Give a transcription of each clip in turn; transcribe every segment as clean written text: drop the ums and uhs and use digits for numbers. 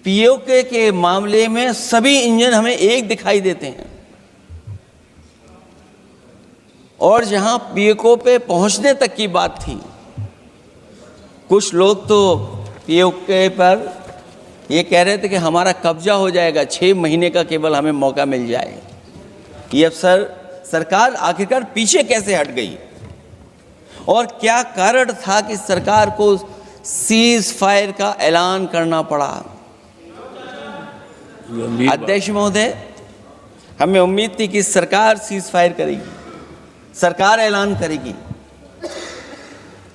PoK के मामले में सभी इंजन हमें एक दिखाई देते हैं, और जहां पीओके पे पहुंचने तक की बात थी, कुछ लोग तो पीओके पर ये कह रहे थे कि हमारा कब्जा हो जाएगा, 6 महीने का केवल हमें मौका मिल जाए। ये अफसर सरकार आखिरकार पीछे कैसे हट गई, और क्या कारण था कि सरकार को सीज फायर का ऐलान करना पड़ा? अध्यक्ष महोदय, हमें उम्मीद थी कि सरकार सीज फायर करेगी, सरकार ऐलान करेगी,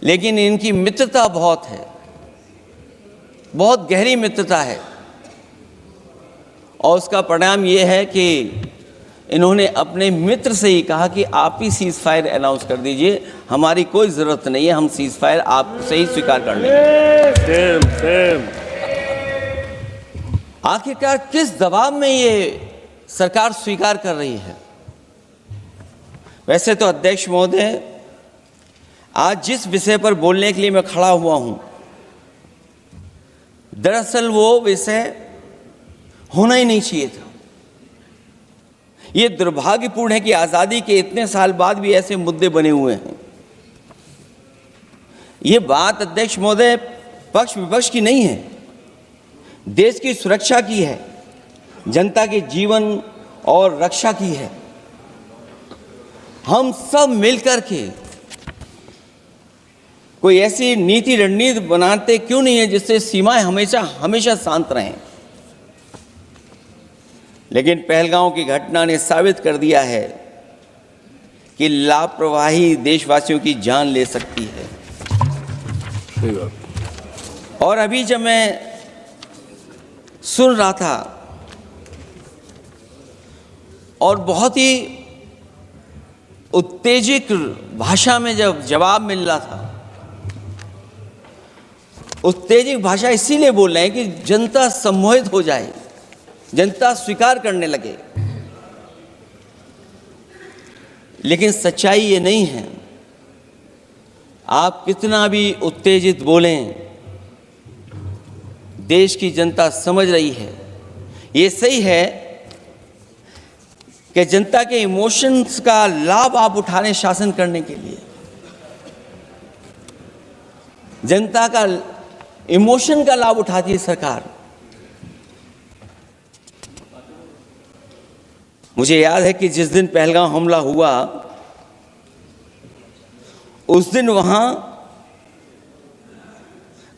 लेकिन इनकी मित्रता बहुत है, बहुत गहरी मित्रता है, और उसका परिणाम यह है कि इन्होंने अपने मित्र से ही कहा कि आप ही सीज फायर अनाउंस कर दीजिए, हमारी कोई ज़रूरत नहीं है, हम सीज फायर आपसे ही स्वीकार कर लेंगे। आखिरकार किस दबाव में ये सरकार स्वीकार कर रही है? वैसे तो अध्यक्ष महोदय, आज जिस विषय पर बोलने के लिए मैं खड़ा हुआ हूं, दरअसल वो विषय होना ही नहीं चाहिए था। ये दुर्भाग्यपूर्ण है कि आज़ादी के इतने साल बाद भी ऐसे मुद्दे बने हुए हैं। ये बात अध्यक्ष महोदय पक्ष विपक्ष की नहीं है, देश की सुरक्षा की है, जनता के जीवन और रक्षा की है। हम सब मिलकर के कोई ऐसी नीति रणनीति बनाते क्यों नहीं है जिससे सीमाएं हमेशा हमेशा शांत रहें। लेकिन पहलगांव की घटना ने साबित कर दिया है कि लापरवाही देशवासियों की जान ले सकती है। और अभी जब मैं सुन रहा था और बहुत ही उत्तेजित भाषा में जब जवाब मिल रहा था, उत्तेजित भाषा इसीलिए बोल रहे हैं कि जनता सम्मोहित हो जाए, जनता स्वीकार करने लगे। लेकिन सच्चाई ये नहीं है। आप कितना भी उत्तेजित बोलें, देश की जनता समझ रही है। ये सही है कि जनता के इमोशंस का लाभ आप उठा रहे हैं शासन करने के लिए। जनता का इमोशन का लाभ उठाती है सरकार। मुझे याद है कि जिस दिन पहलगांव हमला हुआ, उस दिन वहां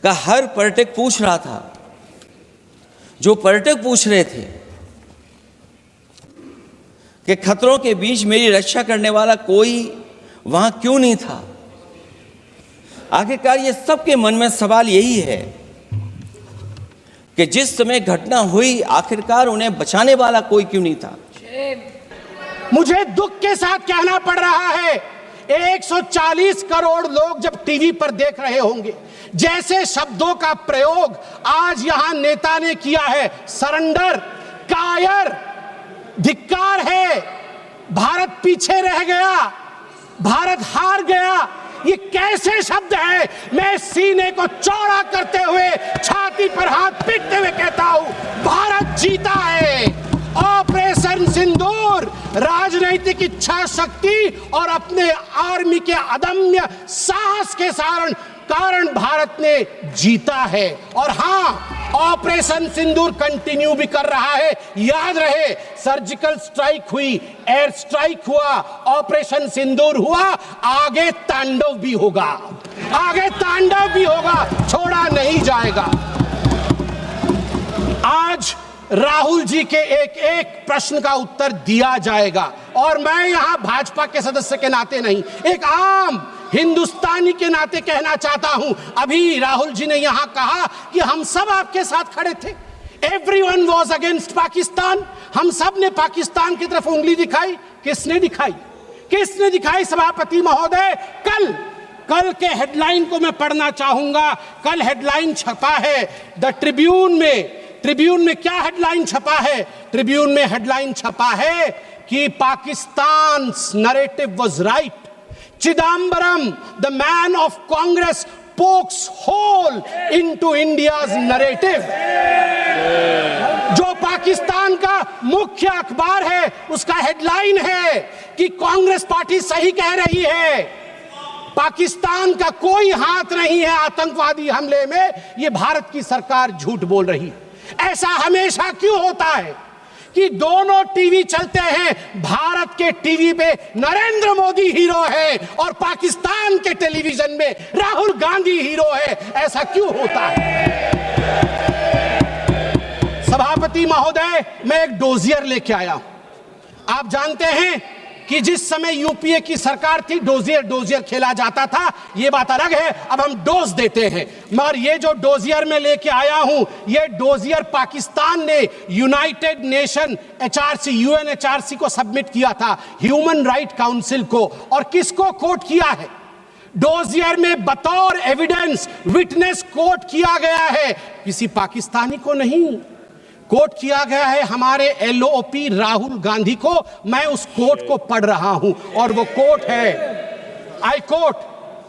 का हर पर्यटक पूछ रहा था, जो पर्यटक पूछ रहे थे कि खतरों के बीच मेरी रक्षा करने वाला कोई वहां क्यों नहीं था। आखिरकार ये सबके मन में सवाल यही है कि जिस समय घटना हुई, आखिरकार उन्हें बचाने वाला कोई क्यों नहीं था। मुझे दुख के साथ कहना पड़ रहा है, 140 करोड़ लोग जब टीवी पर देख रहे होंगे, जैसे शब्दों का प्रयोग आज यहां नेता ने किया है, सरेंडर, कायर, धिक्कार है, भारत पीछे रह गया, भारत हार गया, ये कैसे शब्द है? मैं सीने को चौड़ा करते हुए, छाती पर हाथ पीटते हुए कहता हूं, भारत जीता है। ऑपरेशन सिंदूर राजनीतिक इच्छा शक्ति और अपने आर्मी के अदम्य साहस के कारण भारत ने जीता है। और हां, ऑपरेशन सिंदूर कंटिन्यू भी कर रहा है। याद रहे, सर्जिकल स्ट्राइक हुई, एयर स्ट्राइक हुआ, ऑपरेशन सिंदूर हुआ, आगे तांडव भी होगा, आगे तांडव भी होगा, छोड़ा नहीं जाएगा। आज राहुल जी के एक एक प्रश्न का उत्तर दिया जाएगा, और मैं यहां भाजपा के सदस्य के नाते नहीं, एक आम हिंदुस्तानी के नाते कहना चाहता हूं। अभी राहुल जी ने यहां कहा कि हम सब आपके साथ खड़े थे, एवरीवन वाज अगेंस्ट पाकिस्तान, हम सब ने पाकिस्तान की तरफ उंगली दिखाई। किसने दिखाई? किसने दिखाई सभापति महोदय? कल के हेडलाइन को मैं पढ़ना चाहूंगा। कल हेडलाइन छपा है द ट्रिब्यून में। ट्रिब्यून में क्या हेडलाइन छपा है? ट्रिब्यून में हेडलाइन छपा है कि Pakistan narrative was right, Chidambaram the man of Congress pokes hole into India's narrative. Pakistan का मुख्य अखबार है, उसका हेडलाइन है कि कांग्रेस पार्टी सही कह रही है, पाकिस्तान का कोई हाथ नहीं है आतंकवादी हमले में, ये भारत की सरकार झूठ बोल रही है। ऐसा हमेशा क्यों होता है कि दोनों टीवी चलते हैं, भारत के टीवी पे नरेंद्र मोदी हीरो है और पाकिस्तान के टेलीविजन में राहुल गांधी हीरो है? ऐसा क्यों होता है? सभापति महोदय, मैं एक डोजियर लेके आया हूं। आप जानते हैं कि जिस समय यूपीए की सरकार थी डोजियर खेला जाता था, ये बात अलग है, अब हम डोज देते हैं। मगर ये जो डोजियर में लेके आया हूं, ये डोजियर पाकिस्तान ने यूनाइटेड नेशन एचआरसी, यूएनएचआरसी को सबमिट किया था, ह्यूमन राइट काउंसिल को। और किसको कोट किया है? डोजियर में बतौर एविडेंस, विटनेस कोट किया गया है, किसी पाकिस्तानी को नहीं, कोट किया गया है हमारे एलओपी राहुल गांधी को। मैं उस कोट को पढ़ रहा हूं और वो कोट है, I quote,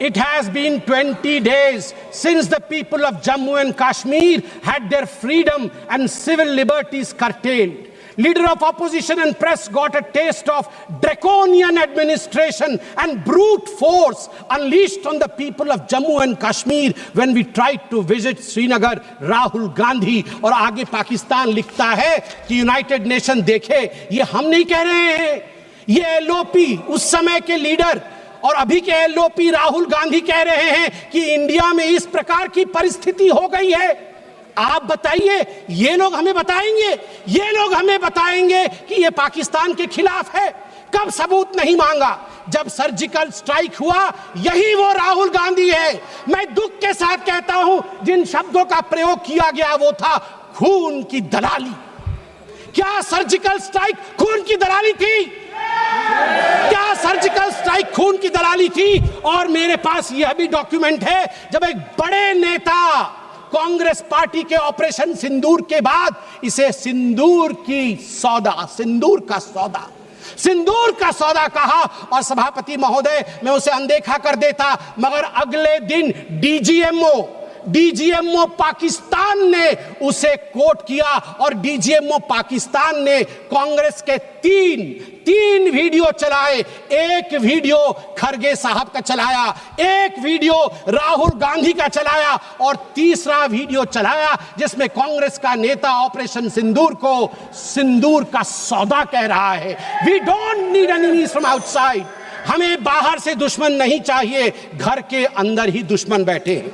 It has been 20 days since the people of Jammu and Kashmir had their freedom and civil liberties curtailed. Leader of opposition and press got a taste of draconian administration and brute force unleashed on the people of Jammu and Kashmir when we tried to visit Srinagar. Rahul Gandhi. और आगे पाकिस्तान लिखता है कि United nation देखे, ये हम नहीं कह रहे हैं, ये एलओपी उस समय के लीडर और अभी के एलओपी राहुल गांधी कह रहे हैं कि इंडिया में इस प्रकार की परिस्थिति हो गई है। आप बताइए, ये लोग हमें बताएंगे, ये लोग हमें बताएंगे कि ये पाकिस्तान के खिलाफ है? कब सबूत नहीं मांगा? जब सर्जिकल स्ट्राइक हुआ, यही वो राहुल गांधी है। मैं दुख के साथ कहता हूं, जिन शब्दों का प्रयोग किया गया वो था खून की दलाली। क्या सर्जिकल स्ट्राइक खून की दलाली थी? क्या सर्जिकल स्ट्राइक खून की दलाली थी? और मेरे पास यह भी डॉक्यूमेंट है, जब एक बड़े नेता कांग्रेस पार्टी के ऑपरेशन सिंदूर के बाद इसे सिंदूर का सौदा कहा और सभापति महोदय मैं उसे अनदेखा कर देता, मगर अगले दिन डीजीएमओ पाकिस्तान ने उसे कोट किया और डीजीएमओ पाकिस्तान ने कांग्रेस के तीन वीडियो चलाए। एक वीडियो खरगे साहब का चलाया, एक वीडियो राहुल गांधी का चलाया और तीसरा वीडियो चलाया जिसमें कांग्रेस का नेता ऑपरेशन सिंदूर को सिंदूर का सौदा कह रहा है। We don't need enemies from outside. हमें बाहर से दुश्मन नहीं चाहिए, घर के अंदर ही दुश्मन बैठे हैं।